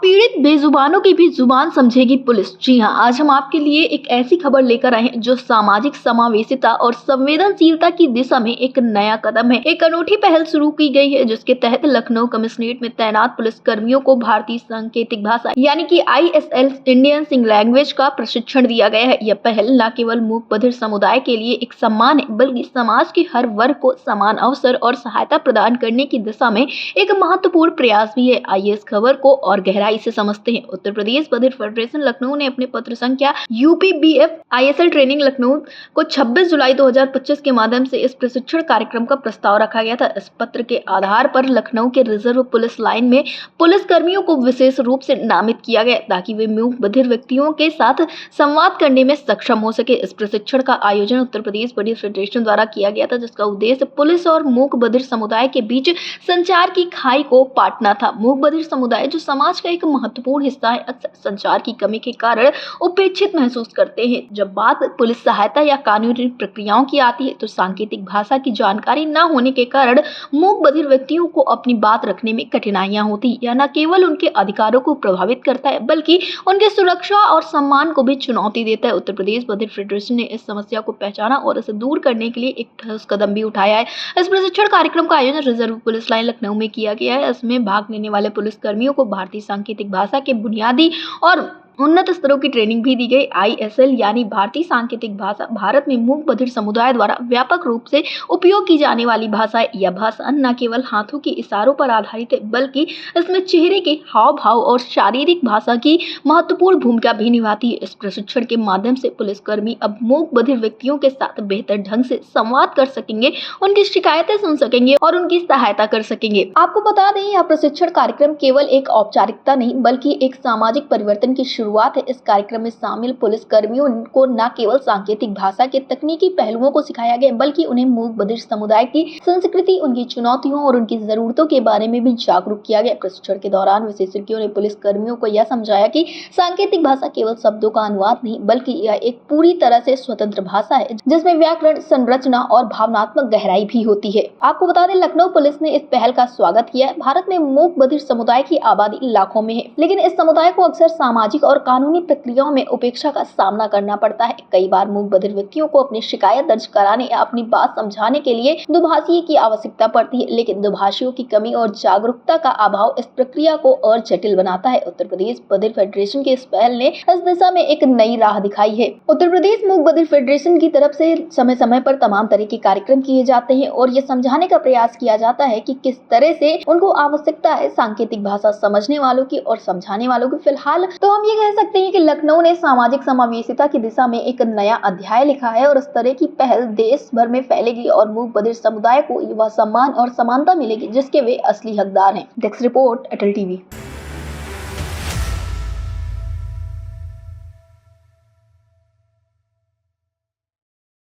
पीड़ित बेजुबानों की भी जुबान समझेगी पुलिस। जी हां, आज हम आपके लिए एक ऐसी खबर लेकर आए हैं जो सामाजिक समावेशिता और संवेदनशीलता की दिशा में एक नया कदम है। एक अनूठी पहल शुरू की गई है जिसके तहत लखनऊ कमिश्नरेट में तैनात पुलिस कर्मियों को भारतीय सांकेतिक भाषा यानी कि ISL इंडियन सिग्न लैंग्वेज का प्रशिक्षण दिया गया है। यह पहल न केवल मूक बधिर समुदाय के लिए एक सम्मान है बल्कि समाज के हर वर्ग को समान अवसर और सहायता प्रदान करने की दिशा में एक महत्वपूर्ण प्रयास भी है। आइए इस खबर को और गहराई से समझते हैं। उत्तर प्रदेश बधिर फेडरेशन लखनऊ ने अपने पत्र संख्या UPBF ISL ट्रेनिंग लखनऊ को 26 जुलाई 2025 के माध्यम से इस प्रशिक्षण कार्यक्रम का प्रस्ताव रखा गया था। इस पत्र के आधार पर लखनऊ के रिजर्व पुलिस लाइन में पुलिस कर्मियों को विशेष रूप से नामित किया गया ताकि वे मूक बधिर व्यक्तियों के साथ संवाद करने में सक्षम हो सके। इस प्रशिक्षण का आयोजन उत्तर प्रदेश बधिर फेडरेशन द्वारा किया गया था जिसका उद्देश्य पुलिस और मूक बधिर समुदाय के बीच संचार की खाई को पाटना था। मूक बधिर समुदाय जो समाज का एक महत्वपूर्ण हिस्सा है अक्सर संचार की कमी के कारण उपेक्षित महसूस करते हैं। जब बात पुलिस सहायता या कानूनी प्रक्रियाओं की आती है तो सांकेतिक भाषा की जानकारी न होने के कारण मूक बधिर व्यक्तियों को अपनी बात रखने में कठिनाइयां होती है। यह न केवल उनके अधिकारों को प्रभावित करता है बल्कि उनके सुरक्षा और सम्मान को भी चुनौती देता है। उत्तर प्रदेश बधिर फेडरेशन ने इस समस्या को पहचाना और इसे दूर करने के लिए एक ठोस कदम भी उठाया है। इस प्रशिक्षण कार्यक्रम का आयोजन रिजर्व पुलिस लाइन लखनऊ में किया गया है। इसमें भाग लेने वाले पुलिस कर्मियों को भारतीय सांकेतिक भाषा के बुनियादी और उन्नत स्तरों की ट्रेनिंग भी दी गई। ISL यानी भारतीय सांकेतिक भाषा भारत में मूक बधिर समुदाय द्वारा व्यापक रूप से उपयोग की जाने वाली भाषा है। यह भाषा न केवल हाथों के इशारों पर आधारित है बल्कि इसमें चेहरे के हाव भाव और शारीरिक भाषा की महत्वपूर्ण भूमिका भी निभाती है। इस प्रशिक्षण के माध्यम से पुलिसकर्मी अब मूक बधिर व्यक्तियों के साथ बेहतर ढंग से संवाद कर सकेंगे, उनकी शिकायतें सुन सकेंगे और उनकी सहायता कर सकेंगे। आपको बता दें, यह प्रशिक्षण कार्यक्रम केवल एक औपचारिकता नहीं बल्कि एक सामाजिक परिवर्तन की शुरुआत है। इस कार्यक्रम में शामिल पुलिस कर्मियों को न केवल सांकेतिक भाषा के तकनीकी पहलुओं को सिखाया गया बल्कि उन्हें मूक बधिर समुदाय की संस्कृति, उनकी चुनौतियों और उनकी जरूरतों के बारे में भी जागरूक किया गया। प्रशिक्षण के दौरान विशेषज्ञों ने पुलिस कर्मियों को यह समझाया कि सांकेतिक भाषा केवल शब्दों का अनुवाद नहीं बल्कि यह एक पूरी तरह से स्वतंत्र भाषा है जिसमें व्याकरण, संरचना और भावनात्मक गहराई भी होती है। आपको बता दें, लखनऊ पुलिस ने इस पहल का स्वागत किया है। भारत में मूक बधिर समुदाय की आबादी लाखों में है लेकिन इस समुदाय को अक्सर सामाजिक और कानूनी प्रक्रियाओं में उपेक्षा का सामना करना पड़ता है। कई बार मूक बधिर व्यक्तियों को अपनी शिकायत दर्ज कराने या अपनी बात समझाने के लिए दुभाषी की आवश्यकता पड़ती है, लेकिन दुभाषियों की कमी और जागरूकता का अभाव इस प्रक्रिया को और जटिल बनाता है। उत्तर प्रदेश बधिर फेडरेशन की इस पहल ने इस दिशा में एक नई राह दिखाई है। उत्तर प्रदेश मूक बधिर फेडरेशन की तरफ से समय समय पर तमाम तरह के कार्यक्रम किए जाते हैं और ये समझाने का प्रयास किया जाता है कि किस तरह से उनको आवश्यकता है सांकेतिक भाषा समझने वालों की और समझाने वालों की। फिलहाल तो हम ये कह सकते हैं कि लखनऊ ने सामाजिक समावेशिता की दिशा में एक नया अध्याय लिखा है और इस तरह की पहल देश भर में फैलेगी और मूक बधिर समुदाय को युवा सम्मान और समानता मिलेगी जिसके वे असली हकदार हैं। डेस्क रिपोर्ट, अटल टीवी।